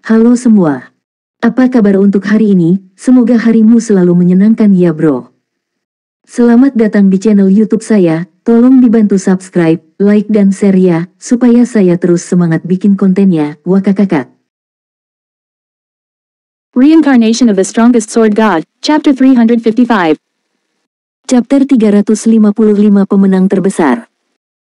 Halo semua. Apa kabar untuk hari ini? Semoga harimu selalu menyenangkan ya bro. Selamat datang di channel YouTube saya. Tolong dibantu subscribe, like dan share ya, supaya saya terus semangat bikin kontennya. Wakakakak. Reincarnation of the Strongest Sword God, Chapter 355. Chapter 355 Pemenang Terbesar.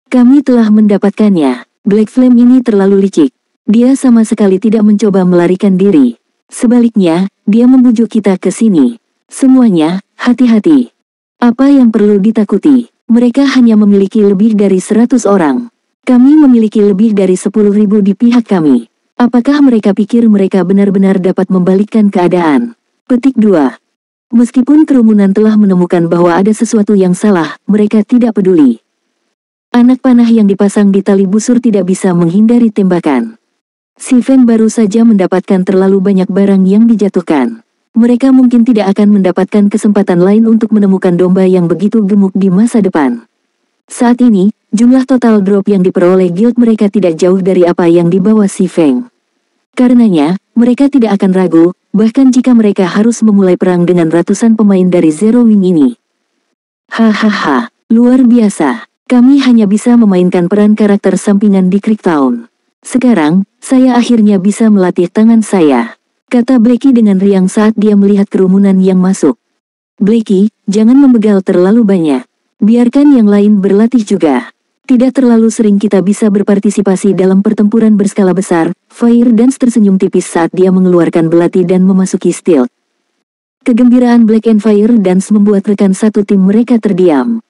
Kami telah mendapatkannya. Black Flame ini terlalu licik. Dia sama sekali tidak mencoba melarikan diri. Sebaliknya, dia membujuk kita ke sini. Semuanya, hati-hati. Apa yang perlu ditakuti? Mereka hanya memiliki lebih dari 100 orang. Kami memiliki lebih dari 10.000 di pihak kami. Apakah mereka pikir mereka benar-benar dapat membalikkan keadaan? Petik 2. Meskipun kerumunan telah menemukan bahwa ada sesuatu yang salah, mereka tidak peduli. Anak panah yang dipasang di tali busur tidak bisa menghindari tembakan. Si Feng baru saja mendapatkan terlalu banyak barang yang dijatuhkan. Mereka mungkin tidak akan mendapatkan kesempatan lain untuk menemukan domba yang begitu gemuk di masa depan. Saat ini, jumlah total drop yang diperoleh guild mereka tidak jauh dari apa yang dibawa si Feng. Karenanya, mereka tidak akan ragu, bahkan jika mereka harus memulai perang dengan ratusan pemain dari Zero Wing ini. Hahaha, luar biasa. Kami hanya bisa memainkan peran karakter sampingan di Creektown. Sekarang, saya akhirnya bisa melatih tangan saya, kata Blackie dengan riang saat dia melihat kerumunan yang masuk. Blackie, jangan membegal terlalu banyak. Biarkan yang lain berlatih juga. Tidak terlalu sering kita bisa berpartisipasi dalam pertempuran berskala besar. Fire Dance tersenyum tipis saat dia mengeluarkan belati dan memasuki stealth. Kegembiraan Black and Fire Dance membuat rekan satu tim mereka terdiam.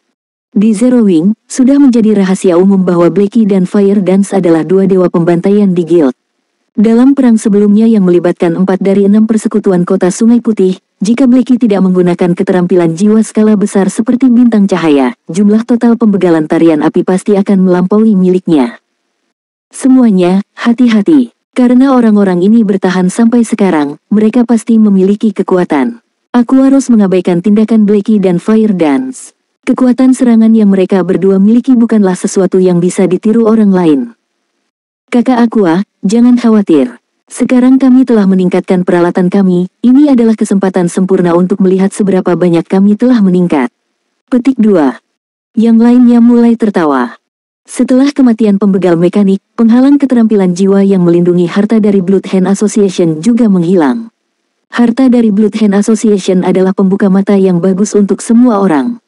Di Zero Wing, sudah menjadi rahasia umum bahwa Blackie dan Fire Dance adalah dua dewa pembantaian di guild. Dalam perang sebelumnya yang melibatkan 4 dari 6 persekutuan kota Sungai Putih, jika Blackie tidak menggunakan keterampilan jiwa skala besar seperti bintang cahaya, jumlah total pembegalan tarian api pasti akan melampaui miliknya. Semuanya, hati-hati, karena orang-orang ini bertahan sampai sekarang, mereka pasti memiliki kekuatan. Aku harus mengabaikan tindakan Blackie dan Fire Dance. Kekuatan serangan yang mereka berdua miliki bukanlah sesuatu yang bisa ditiru orang lain. Kakak Aqua, jangan khawatir. Sekarang kami telah meningkatkan peralatan kami, ini adalah kesempatan sempurna untuk melihat seberapa banyak kami telah meningkat. Petik 2. Yang lainnya mulai tertawa. Setelah kematian pembegal mekanik, penghalang keterampilan jiwa yang melindungi harta dari Blood Hand Association juga menghilang. Harta dari Blood Hand Association adalah pembuka mata yang bagus untuk semua orang.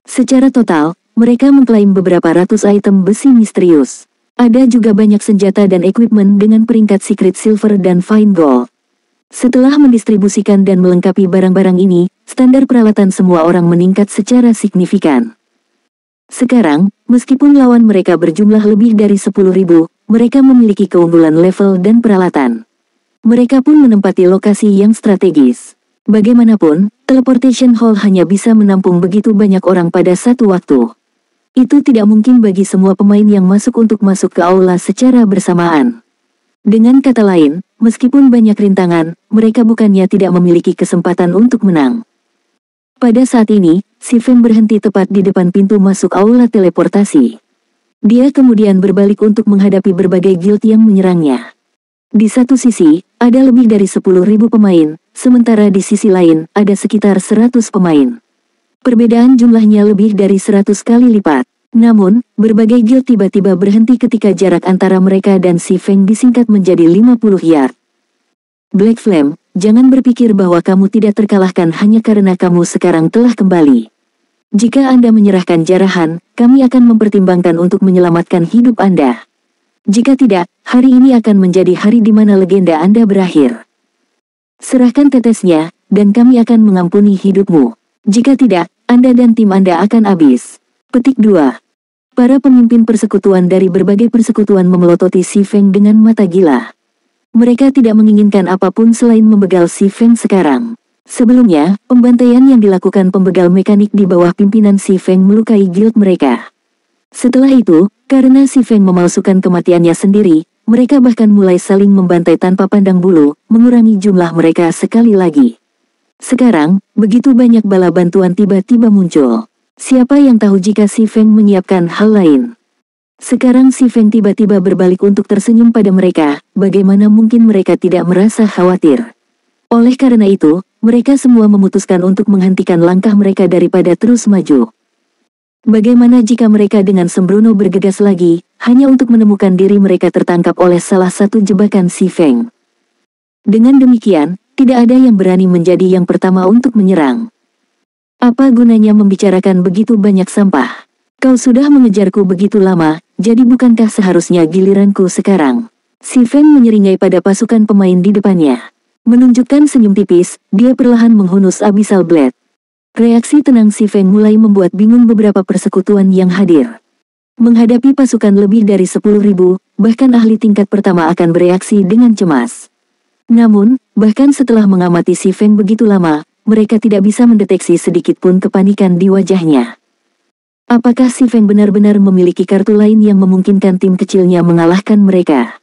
Secara total, mereka mengklaim beberapa ratus item besi misterius. Ada juga banyak senjata dan equipment dengan peringkat Secret Silver dan Fine Gold. Setelah mendistribusikan dan melengkapi barang-barang ini, standar peralatan semua orang meningkat secara signifikan. Sekarang, meskipun lawan mereka berjumlah lebih dari 10.000, mereka memiliki keunggulan level dan peralatan. Mereka pun menempati lokasi yang strategis. Bagaimanapun, teleportation hall hanya bisa menampung begitu banyak orang pada satu waktu. Itu tidak mungkin bagi semua pemain yang masuk untuk masuk ke aula secara bersamaan. Dengan kata lain, meskipun banyak rintangan, mereka bukannya tidak memiliki kesempatan untuk menang. Pada saat ini, si Feng berhenti tepat di depan pintu masuk aula teleportasi. Dia kemudian berbalik untuk menghadapi berbagai guild yang menyerangnya. Di satu sisi, ada lebih dari 10.000 pemain, sementara di sisi lain, ada sekitar 100 pemain. Perbedaan jumlahnya lebih dari 100 kali lipat. Namun, berbagai guild tiba-tiba berhenti ketika jarak antara mereka dan si Feng disingkat menjadi 50 yard. Black Flame, jangan berpikir bahwa kamu tidak terkalahkan hanya karena kamu sekarang telah kembali. Jika Anda menyerahkan jarahan, kami akan mempertimbangkan untuk menyelamatkan hidup Anda. Jika tidak, hari ini akan menjadi hari di mana legenda Anda berakhir. Serahkan tetesnya, dan kami akan mengampuni hidupmu. Jika tidak, Anda dan tim Anda akan habis. Petik 2. Para pemimpin persekutuan dari berbagai persekutuan memelototi si Feng dengan mata gila. Mereka tidak menginginkan apapun selain membegal si Feng sekarang. Sebelumnya, pembantaian yang dilakukan pembegal mekanik di bawah pimpinan si Feng melukai guild mereka. Setelah itu, karena si Feng memalsukan kematiannya sendiri, mereka bahkan mulai saling membantai tanpa pandang bulu, mengurangi jumlah mereka sekali lagi. Sekarang, begitu banyak bala bantuan tiba-tiba muncul. Siapa yang tahu jika si Feng menyiapkan hal lain? Sekarang si Feng tiba-tiba berbalik untuk tersenyum pada mereka, bagaimana mungkin mereka tidak merasa khawatir. Oleh karena itu, mereka semua memutuskan untuk menghentikan langkah mereka daripada terus maju. Bagaimana jika mereka dengan sembrono bergegas lagi, hanya untuk menemukan diri mereka tertangkap oleh salah satu jebakan si Feng. Dengan demikian, tidak ada yang berani menjadi yang pertama untuk menyerang. Apa gunanya membicarakan begitu banyak sampah? Kau sudah mengejarku begitu lama, jadi bukankah seharusnya giliranku sekarang? Si Feng menyeringai pada pasukan pemain di depannya. Menunjukkan senyum tipis, dia perlahan menghunus Abyssal Blade. Reaksi tenang si Feng mulai membuat bingung beberapa persekutuan yang hadir. Menghadapi pasukan lebih dari 10.000, bahkan ahli tingkat pertama akan bereaksi dengan cemas. Namun, bahkan setelah mengamati si Feng begitu lama, mereka tidak bisa mendeteksi sedikit pun kepanikan di wajahnya. Apakah si Feng benar-benar memiliki kartu lain yang memungkinkan tim kecilnya mengalahkan mereka?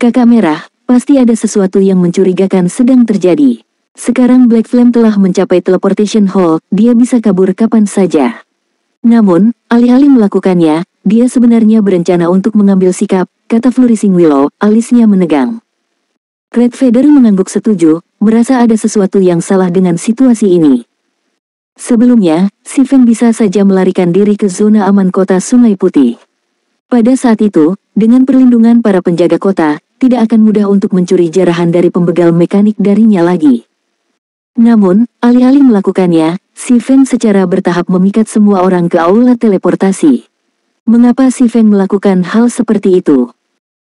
Kakak merah, pasti ada sesuatu yang mencurigakan sedang terjadi. Sekarang Black Flame telah mencapai Teleportation Hall, dia bisa kabur kapan saja. Namun, alih-alih melakukannya, dia sebenarnya berencana untuk mengambil sikap, kata Flourishing Willow, alisnya menegang. Red Feather mengangguk setuju, merasa ada sesuatu yang salah dengan situasi ini. Sebelumnya, si Feng bisa saja melarikan diri ke zona aman kota Sungai Putih. Pada saat itu, dengan perlindungan para penjaga kota, tidak akan mudah untuk mencuri jarahan dari pembegal mekanik darinya lagi. Namun, alih-alih melakukannya, si Feng secara bertahap memikat semua orang ke aula teleportasi. Mengapa si Feng melakukan hal seperti itu?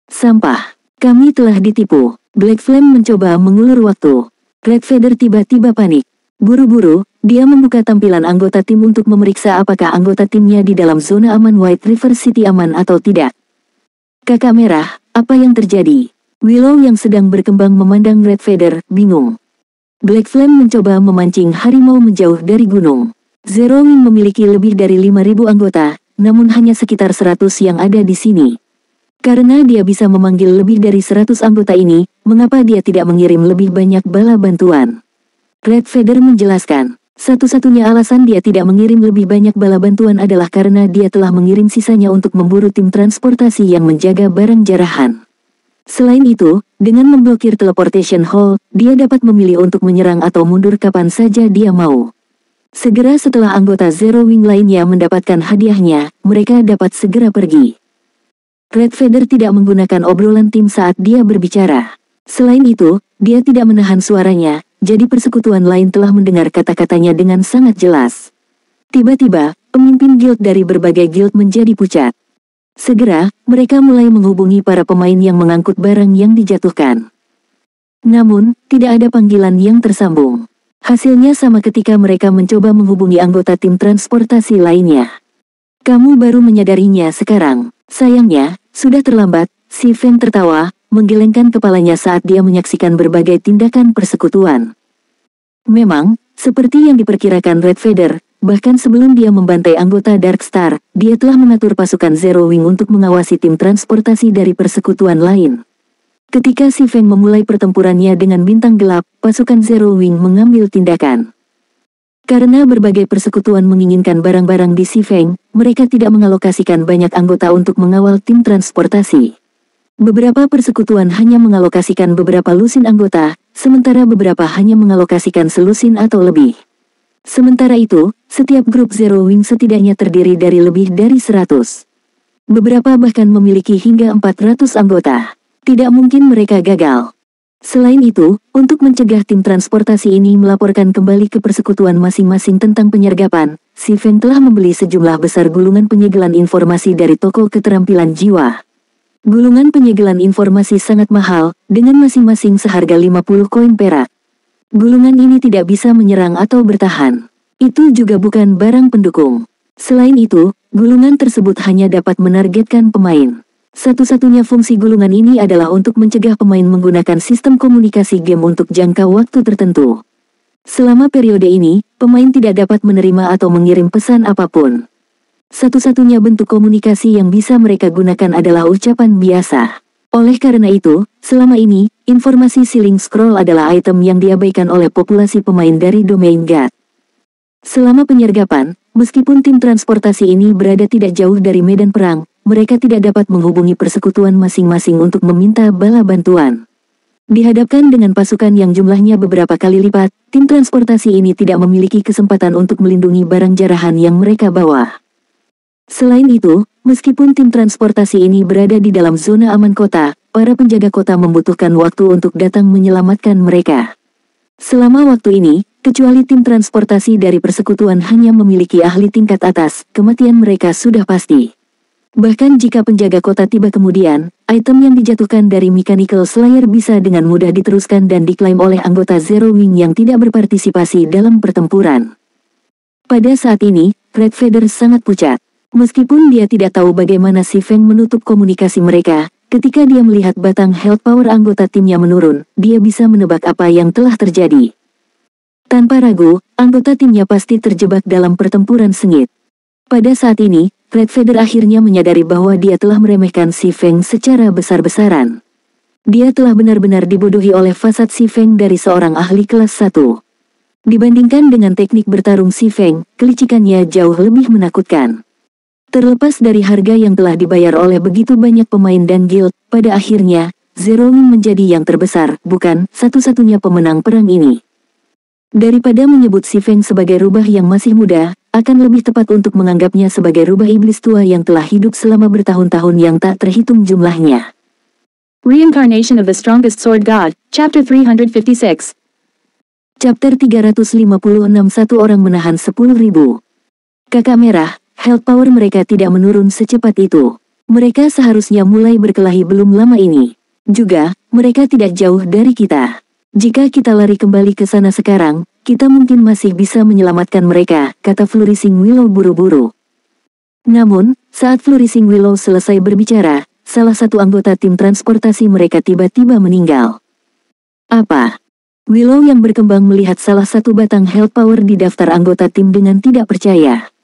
Sampah. Kami telah ditipu. Black Flame mencoba mengulur waktu. Red Feather tiba-tiba panik. Buru-buru, dia membuka tampilan anggota tim untuk memeriksa apakah anggota timnya di dalam zona aman White River City aman atau tidak. Kakak merah, apa yang terjadi? Willow yang sedang berkembang memandang Red Feather, bingung. Black Flame mencoba memancing harimau menjauh dari gunung. Zero Wing memiliki lebih dari 5.000 anggota, namun hanya sekitar 100 yang ada di sini. Karena dia bisa memanggil lebih dari 100 anggota ini, mengapa dia tidak mengirim lebih banyak bala bantuan? Red Feather menjelaskan, satu-satunya alasan dia tidak mengirim lebih banyak bala bantuan adalah karena dia telah mengirim sisanya untuk memburu tim transportasi yang menjaga barang jarahan. Selain itu, dengan memblokir Teleportation Hall, dia dapat memilih untuk menyerang atau mundur kapan saja dia mau. Segera setelah anggota Zero Wing lainnya mendapatkan hadiahnya, mereka dapat segera pergi. Red Feather tidak menggunakan obrolan tim saat dia berbicara. Selain itu, dia tidak menahan suaranya, jadi persekutuan lain telah mendengar kata-katanya dengan sangat jelas. Tiba-tiba, pemimpin guild dari berbagai guild menjadi pucat. Segera, mereka mulai menghubungi para pemain yang mengangkut barang yang dijatuhkan. Namun, tidak ada panggilan yang tersambung. Hasilnya sama ketika mereka mencoba menghubungi anggota tim transportasi lainnya. Kamu baru menyadarinya sekarang. Sayangnya, sudah terlambat, si Feng tertawa, menggelengkan kepalanya saat dia menyaksikan berbagai tindakan persekutuan. Memang, seperti yang diperkirakan Red Feather, bahkan sebelum dia membantai anggota Dark Star, dia telah mengatur pasukan Zero Wing untuk mengawasi tim transportasi dari persekutuan lain. Ketika si Feng memulai pertempurannya dengan bintang gelap, pasukan Zero Wing mengambil tindakan. Karena berbagai persekutuan menginginkan barang-barang di si Feng, mereka tidak mengalokasikan banyak anggota untuk mengawal tim transportasi. Beberapa persekutuan hanya mengalokasikan beberapa lusin anggota, sementara beberapa hanya mengalokasikan selusin atau lebih. Sementara itu, setiap grup Zero Wing setidaknya terdiri dari lebih dari 100. Beberapa bahkan memiliki hingga 400 anggota. Tidak mungkin mereka gagal. Selain itu, untuk mencegah tim transportasi ini melaporkan kembali ke persekutuan masing-masing tentang penyergapan, si Feng telah membeli sejumlah besar gulungan penyegelan informasi dari toko keterampilan jiwa. Gulungan penyegelan informasi sangat mahal, dengan masing-masing seharga 50 koin perak. Gulungan ini tidak bisa menyerang atau bertahan. Itu juga bukan barang pendukung. Selain itu, gulungan tersebut hanya dapat menargetkan pemain. Satu-satunya fungsi gulungan ini adalah untuk mencegah pemain menggunakan sistem komunikasi game untuk jangka waktu tertentu. Selama periode ini, pemain tidak dapat menerima atau mengirim pesan apapun. Satu-satunya bentuk komunikasi yang bisa mereka gunakan adalah ucapan biasa. Oleh karena itu, selama ini, informasi Sealing Scroll adalah item yang diabaikan oleh populasi pemain dari domain God. Selama penyergapan, meskipun tim transportasi ini berada tidak jauh dari medan perang, mereka tidak dapat menghubungi persekutuan masing-masing untuk meminta bala bantuan. Dihadapkan dengan pasukan yang jumlahnya beberapa kali lipat, tim transportasi ini tidak memiliki kesempatan untuk melindungi barang jarahan yang mereka bawa. Selain itu, meskipun tim transportasi ini berada di dalam zona aman kota, para penjaga kota membutuhkan waktu untuk datang menyelamatkan mereka. Selama waktu ini, kecuali tim transportasi dari persekutuan hanya memiliki ahli tingkat atas, kematian mereka sudah pasti. Bahkan jika penjaga kota tiba kemudian, item yang dijatuhkan dari Mechanical Slayer bisa dengan mudah diteruskan dan diklaim oleh anggota Zero Wing yang tidak berpartisipasi dalam pertempuran. Pada saat ini, Red Feather sangat pucat. Meskipun dia tidak tahu bagaimana si Feng menutup komunikasi mereka, ketika dia melihat batang health power anggota timnya menurun, dia bisa menebak apa yang telah terjadi. Tanpa ragu, anggota timnya pasti terjebak dalam pertempuran sengit. Pada saat ini, Red Feather akhirnya menyadari bahwa dia telah meremehkan si Feng secara besar-besaran. Dia telah benar-benar dibodohi oleh fasad si Feng dari seorang ahli kelas 1. Dibandingkan dengan teknik bertarung si Feng, kelicikannya jauh lebih menakutkan. Terlepas dari harga yang telah dibayar oleh begitu banyak pemain dan guild, pada akhirnya, Zero Wing menjadi yang terbesar, bukan satu-satunya pemenang perang ini. Daripada menyebut si Feng sebagai rubah yang masih muda, akan lebih tepat untuk menganggapnya sebagai rubah iblis tua yang telah hidup selama bertahun-tahun yang tak terhitung jumlahnya. Reincarnation of the Strongest Sword God, Chapter 356. Chapter 356. Satu orang menahan 10.000. Kakak merah, health power mereka tidak menurun secepat itu. Mereka seharusnya mulai berkelahi belum lama ini. Juga, mereka tidak jauh dari kita. Jika kita lari kembali ke sana sekarang, kita mungkin masih bisa menyelamatkan mereka, kata Flourishing Willow buru-buru. Namun, saat Flourishing Willow selesai berbicara, salah satu anggota tim transportasi mereka tiba-tiba meninggal. Apa? Willow yang berkembang melihat salah satu batang health power di daftar anggota tim dengan tidak percaya.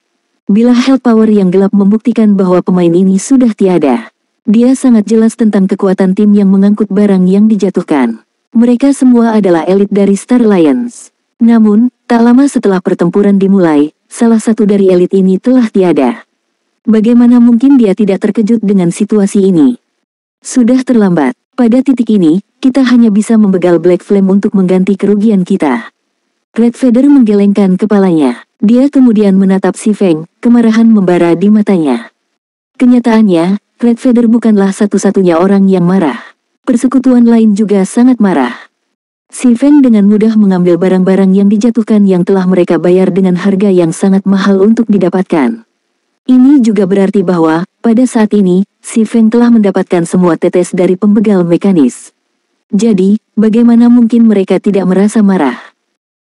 Bila health power yang gelap membuktikan bahwa pemain ini sudah tiada. Dia sangat jelas tentang kekuatan tim yang mengangkut barang yang dijatuhkan. Mereka semua adalah elit dari Star Alliance. Namun, tak lama setelah pertempuran dimulai, salah satu dari elit ini telah tiada. Bagaimana mungkin dia tidak terkejut dengan situasi ini? Sudah terlambat. Pada titik ini, kita hanya bisa membegal Black Flame untuk mengganti kerugian kita. Red Feather menggelengkan kepalanya. Dia kemudian menatap si Feng, kemarahan membara di matanya. Kenyataannya, Red Feather bukanlah satu-satunya orang yang marah. Persekutuan lain juga sangat marah. Si Feng dengan mudah mengambil barang-barang yang dijatuhkan yang telah mereka bayar dengan harga yang sangat mahal untuk didapatkan. Ini juga berarti bahwa, pada saat ini, si Feng telah mendapatkan semua tetes dari pembegal mekanis. Jadi, bagaimana mungkin mereka tidak merasa marah?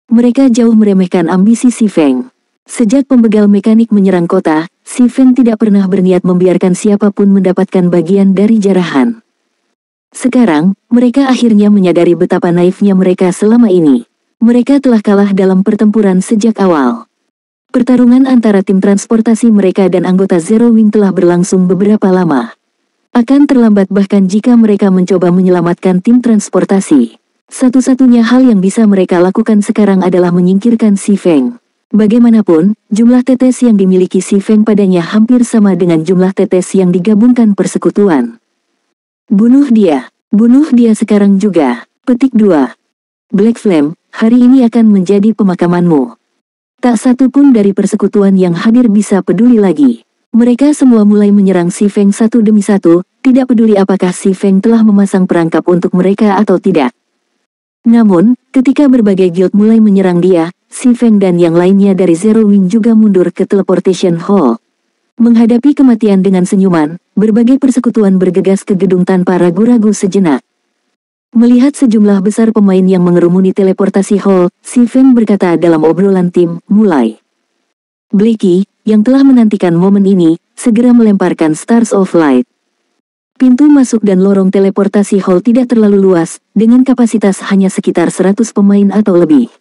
Mereka jauh meremehkan ambisi si Feng. Sejak pembegal mekanik menyerang kota, si Feng tidak pernah berniat membiarkan siapapun mendapatkan bagian dari jarahan. Sekarang, mereka akhirnya menyadari betapa naifnya mereka selama ini. Mereka telah kalah dalam pertempuran sejak awal. Pertarungan antara tim transportasi mereka dan anggota Zero Wing telah berlangsung beberapa lama. Akan terlambat bahkan jika mereka mencoba menyelamatkan tim transportasi. Satu-satunya hal yang bisa mereka lakukan sekarang adalah menyingkirkan si Feng. Bagaimanapun, jumlah tetes yang dimiliki si Feng padanya hampir sama dengan jumlah tetes yang digabungkan persekutuan. Bunuh dia sekarang juga. Petik 2. Black Flame, hari ini akan menjadi pemakamanmu. Tak satu pun dari persekutuan yang hadir bisa peduli lagi. Mereka semua mulai menyerang si Feng satu demi satu, tidak peduli apakah si Feng telah memasang perangkap untuk mereka atau tidak. Namun, ketika berbagai guild mulai menyerang dia, si Feng dan yang lainnya dari Zero Wing juga mundur ke Teleportation Hall. Menghadapi kematian dengan senyuman, berbagai persekutuan bergegas ke gedung tanpa ragu-ragu sejenak. Melihat sejumlah besar pemain yang mengerumuni teleportasi hall, si Feng berkata dalam obrolan tim, mulai. Blackie, yang telah menantikan momen ini, segera melemparkan Stars of Light. Pintu masuk dan lorong teleportasi hall tidak terlalu luas, dengan kapasitas hanya sekitar 100 pemain atau lebih.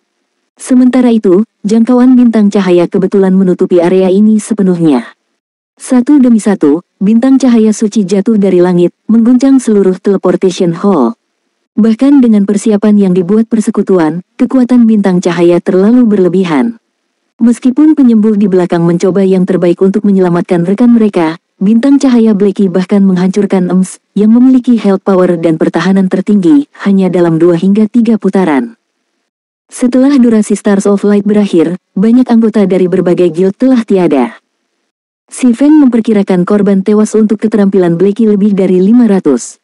Sementara itu, jangkauan bintang cahaya kebetulan menutupi area ini sepenuhnya. Satu demi satu, bintang cahaya suci jatuh dari langit, mengguncang seluruh teleportation hall. Bahkan dengan persiapan yang dibuat persekutuan, kekuatan bintang cahaya terlalu berlebihan. Meskipun penyembuh di belakang mencoba yang terbaik untuk menyelamatkan rekan mereka, bintang cahaya Blackie bahkan menghancurkan EMS yang memiliki health power dan pertahanan tertinggi hanya dalam 2 hingga 3 putaran. Setelah durasi Stars of Light berakhir, banyak anggota dari berbagai guild telah tiada. Si Feng memperkirakan korban tewas untuk keterampilan Blackie lebih dari 500.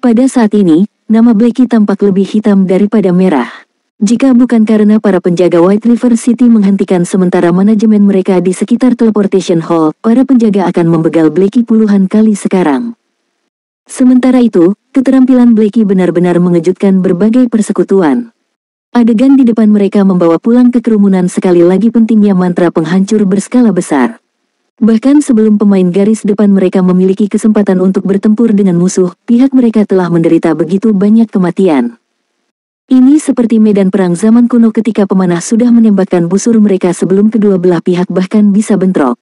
Pada saat ini, nama Blackie tampak lebih hitam daripada merah. Jika bukan karena para penjaga White River City menghentikan sementara manajemen mereka di sekitar Teleportation Hall, para penjaga akan membegal Blackie puluhan kali sekarang. Sementara itu, keterampilan Blackie benar-benar mengejutkan berbagai persekutuan. Adegan di depan mereka membawa pulang ke kerumunan sekali lagi pentingnya mantra penghancur berskala besar. Bahkan sebelum pemain garis depan mereka memiliki kesempatan untuk bertempur dengan musuh, pihak mereka telah menderita begitu banyak kematian. Ini seperti medan perang zaman kuno ketika pemanah sudah menembakkan busur mereka sebelum kedua belah pihak bahkan bisa bentrok.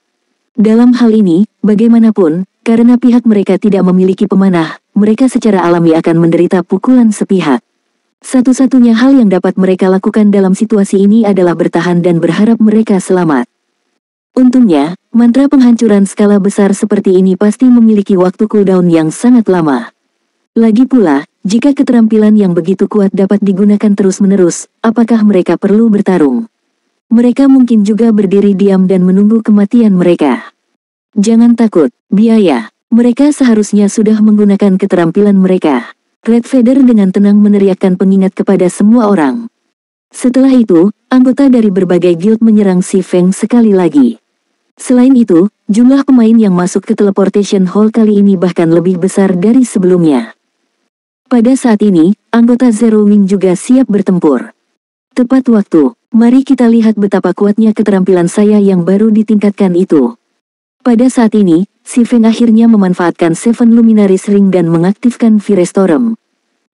Dalam hal ini, bagaimanapun, karena pihak mereka tidak memiliki pemanah, mereka secara alami akan menderita pukulan sepihak. Satu-satunya hal yang dapat mereka lakukan dalam situasi ini adalah bertahan dan berharap mereka selamat. Untungnya, mantra penghancuran skala besar seperti ini pasti memiliki waktu cooldown yang sangat lama. Lagi pula, jika keterampilan yang begitu kuat dapat digunakan terus-menerus, apakah mereka perlu bertarung? Mereka mungkin juga berdiri diam dan menunggu kematian mereka. Jangan takut, biaya. Mereka seharusnya sudah menggunakan keterampilan mereka. Red Feather dengan tenang meneriakkan pengingat kepada semua orang. Setelah itu, anggota dari berbagai guild menyerang si Feng sekali lagi. Selain itu, jumlah pemain yang masuk ke Teleportation Hall kali ini bahkan lebih besar dari sebelumnya. Pada saat ini, anggota Zero Wing juga siap bertempur. Tepat waktu, mari kita lihat betapa kuatnya keterampilan saya yang baru ditingkatkan itu. Pada saat ini, si Feng akhirnya memanfaatkan Seven Luminaries Ring dan mengaktifkan Firestorm.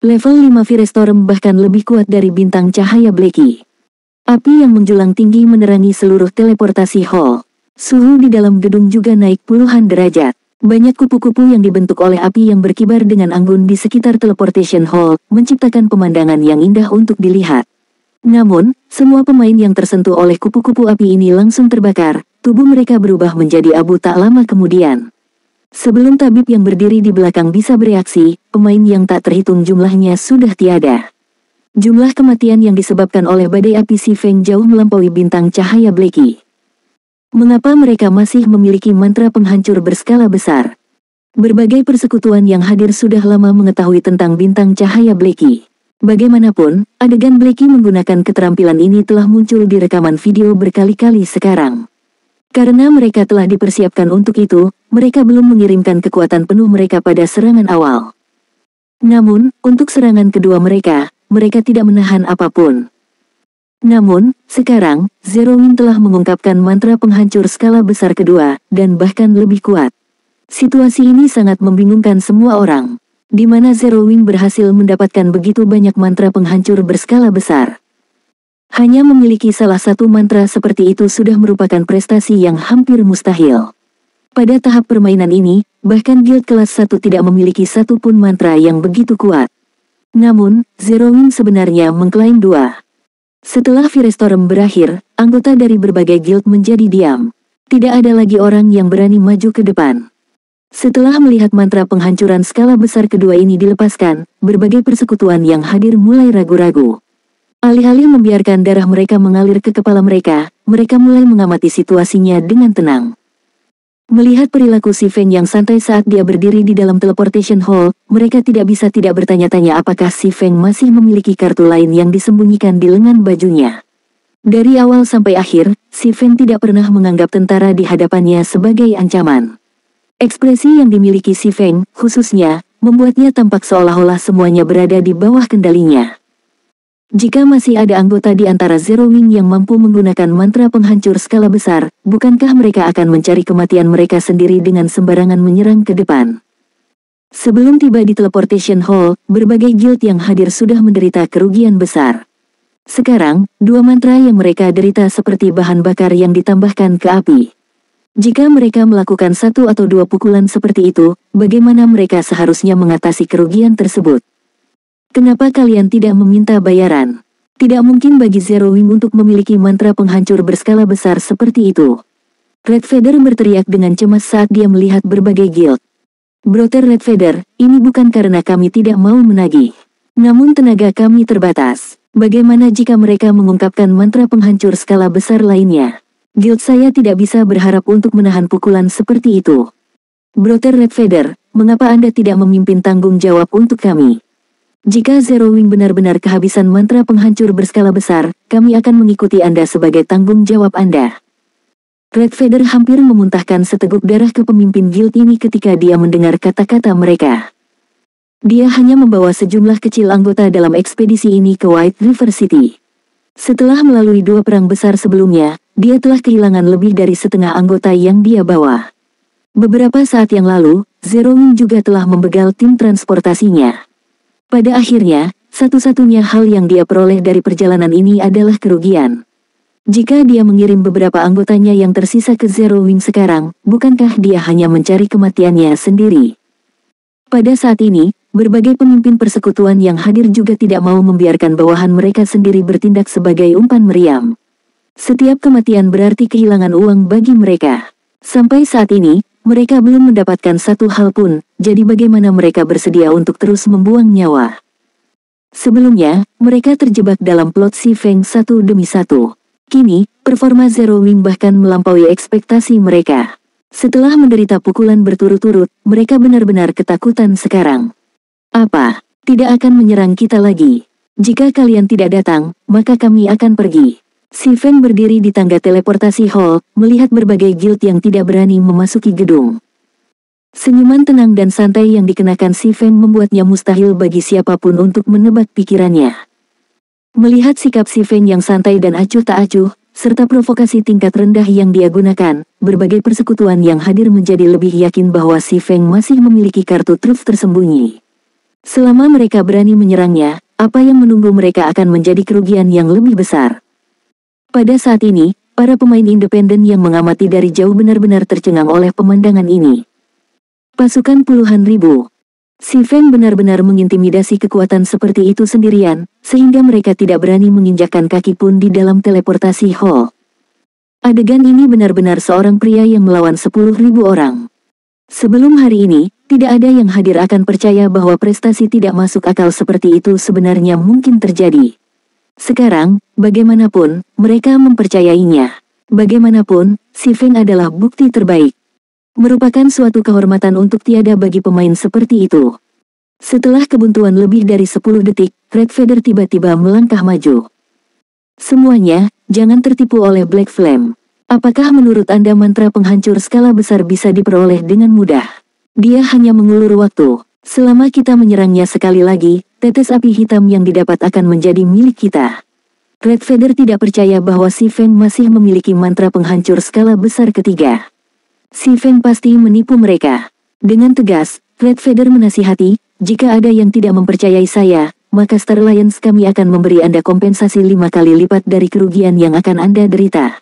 Level 5 Firestorm bahkan lebih kuat dari bintang cahaya Blackie. Api yang menjulang tinggi menerangi seluruh teleportasi hall. Suhu di dalam gedung juga naik puluhan derajat. Banyak kupu-kupu yang dibentuk oleh api yang berkibar dengan anggun di sekitar Teleportation Hall, menciptakan pemandangan yang indah untuk dilihat. Namun, semua pemain yang tersentuh oleh kupu-kupu api ini langsung terbakar, tubuh mereka berubah menjadi abu tak lama kemudian. Sebelum tabib yang berdiri di belakang bisa bereaksi, pemain yang tak terhitung jumlahnya sudah tiada. Jumlah kematian yang disebabkan oleh badai api si Feng jauh melampaui bintang cahaya Blackie. Mengapa mereka masih memiliki mantra penghancur berskala besar? Berbagai persekutuan yang hadir sudah lama mengetahui tentang bintang cahaya Blackie. Bagaimanapun, adegan Blackie menggunakan keterampilan ini telah muncul di rekaman video berkali-kali sekarang. Karena mereka telah dipersiapkan untuk itu, mereka belum mengirimkan kekuatan penuh mereka pada serangan awal. Namun, untuk serangan kedua mereka tidak menahan apapun. Namun, sekarang, Zero Wing telah mengungkapkan mantra penghancur skala besar kedua, dan bahkan lebih kuat. Situasi ini sangat membingungkan semua orang. Di mana Zero Wing berhasil mendapatkan begitu banyak mantra penghancur berskala besar. Hanya memiliki salah satu mantra seperti itu sudah merupakan prestasi yang hampir mustahil. Pada tahap permainan ini, bahkan guild kelas 1 tidak memiliki satu pun mantra yang begitu kuat. Namun, Zero Wing sebenarnya mengklaim 2. Setelah Firestorm berakhir, anggota dari berbagai guild menjadi diam. Tidak ada lagi orang yang berani maju ke depan. Setelah melihat mantra penghancuran skala besar kedua ini dilepaskan, berbagai persekutuan yang hadir mulai ragu-ragu. Alih-alih membiarkan darah mereka mengalir ke kepala mereka mulai mengamati situasinya dengan tenang. Melihat perilaku si Feng yang santai saat dia berdiri di dalam Teleportation Hall, mereka tidak bisa tidak bertanya-tanya apakah si Feng masih memiliki kartu lain yang disembunyikan di lengan bajunya. Dari awal sampai akhir, si Feng tidak pernah menganggap tentara di hadapannya sebagai ancaman. Ekspresi yang dimiliki si Feng, khususnya, membuatnya tampak seolah-olah semuanya berada di bawah kendalinya. Jika masih ada anggota di antara Zero Wing yang mampu menggunakan mantra penghancur skala besar, bukankah mereka akan mencari kematian mereka sendiri dengan sembarangan menyerang ke depan? Sebelum tiba di Teleportation Hall, berbagai guild yang hadir sudah menderita kerugian besar. Sekarang, 2 mantra yang mereka derita seperti bahan bakar yang ditambahkan ke api. Jika mereka melakukan 1 atau 2 pukulan seperti itu, bagaimana mereka seharusnya mengatasi kerugian tersebut? Kenapa kalian tidak meminta bayaran? Tidak mungkin bagi Zero Wing untuk memiliki mantra penghancur berskala besar seperti itu. Red Feather berteriak dengan cemas saat dia melihat berbagai guild. Brother Red Feather, ini bukan karena kami tidak mau menagih. Namun tenaga kami terbatas. Bagaimana jika mereka mengungkapkan mantra penghancur skala besar lainnya? Guild saya tidak bisa berharap untuk menahan pukulan seperti itu. Brother Red Feather, mengapa Anda tidak memimpin tanggung jawab untuk kami? Jika Zero Wing benar-benar kehabisan mantra penghancur berskala besar, kami akan mengikuti Anda sebagai tanggung jawab Anda. Red Feather hampir memuntahkan seteguk darah ke pemimpin guild ini ketika dia mendengar kata-kata mereka. Dia hanya membawa sejumlah kecil anggota dalam ekspedisi ini ke White River City. Setelah melalui 2 perang besar sebelumnya, dia telah kehilangan lebih dari setengah anggota yang dia bawa. Beberapa saat yang lalu, Zero Wing juga telah membegal tim transportasinya. Pada akhirnya, satu-satunya hal yang dia peroleh dari perjalanan ini adalah kerugian. Jika dia mengirim beberapa anggotanya yang tersisa ke Zero Wing sekarang, bukankah dia hanya mencari kematiannya sendiri? Pada saat ini, berbagai pemimpin persekutuan yang hadir juga tidak mau membiarkan bawahan mereka sendiri bertindak sebagai umpan meriam. Setiap kematian berarti kehilangan uang bagi mereka. Sampai saat ini, mereka belum mendapatkan satu hal pun, jadi bagaimana mereka bersedia untuk terus membuang nyawa? Sebelumnya, mereka terjebak dalam plot si Feng satu demi satu. Kini, performa Zero Wing bahkan melampaui ekspektasi mereka. Setelah menderita pukulan berturut-turut, mereka benar-benar ketakutan sekarang. Apa? Tidak akan menyerang kita lagi. Jika kalian tidak datang, maka kami akan pergi. Si Feng berdiri di tangga teleportasi hall, melihat berbagai guild yang tidak berani memasuki gedung. Senyuman tenang dan santai yang dikenakan si Feng membuatnya mustahil bagi siapapun untuk menebak pikirannya. Melihat sikap si Feng yang santai dan acuh tak acuh, serta provokasi tingkat rendah yang dia gunakan, berbagai persekutuan yang hadir menjadi lebih yakin bahwa si Feng masih memiliki kartu truf tersembunyi. Selama mereka berani menyerangnya, apa yang menunggu mereka akan menjadi kerugian yang lebih besar. Pada saat ini, para pemain independen yang mengamati dari jauh benar-benar tercengang oleh pemandangan ini. Pasukan puluhan ribu. Si Feng benar-benar mengintimidasi kekuatan seperti itu sendirian, sehingga mereka tidak berani menginjakkan kaki pun di dalam teleportasi hall. Adegan ini benar-benar seorang pria yang melawan 10.000 orang. Sebelum hari ini, tidak ada yang hadir akan percaya bahwa prestasi tidak masuk akal seperti itu sebenarnya mungkin terjadi. Sekarang, bagaimanapun, mereka mempercayainya. Bagaimanapun, si Feng adalah bukti terbaik. Merupakan suatu kehormatan untuk tiada bagi pemain seperti itu. Setelah kebuntuan lebih dari 10 detik, Red Feather tiba-tiba melangkah maju. Semuanya, jangan tertipu oleh Black Flame. Apakah menurut Anda mantra penghancur skala besar bisa diperoleh dengan mudah? Dia hanya mengulur waktu. Selama kita menyerangnya sekali lagi, tetes api hitam yang didapat akan menjadi milik kita. Red Feather tidak percaya bahwa si Feng masih memiliki mantra penghancur skala besar ketiga. Si Feng pasti menipu mereka. Dengan tegas, Red Feather menasihati, jika ada yang tidak mempercayai saya, maka Star Alliance kami akan memberi Anda kompensasi 5 kali lipat dari kerugian yang akan Anda derita.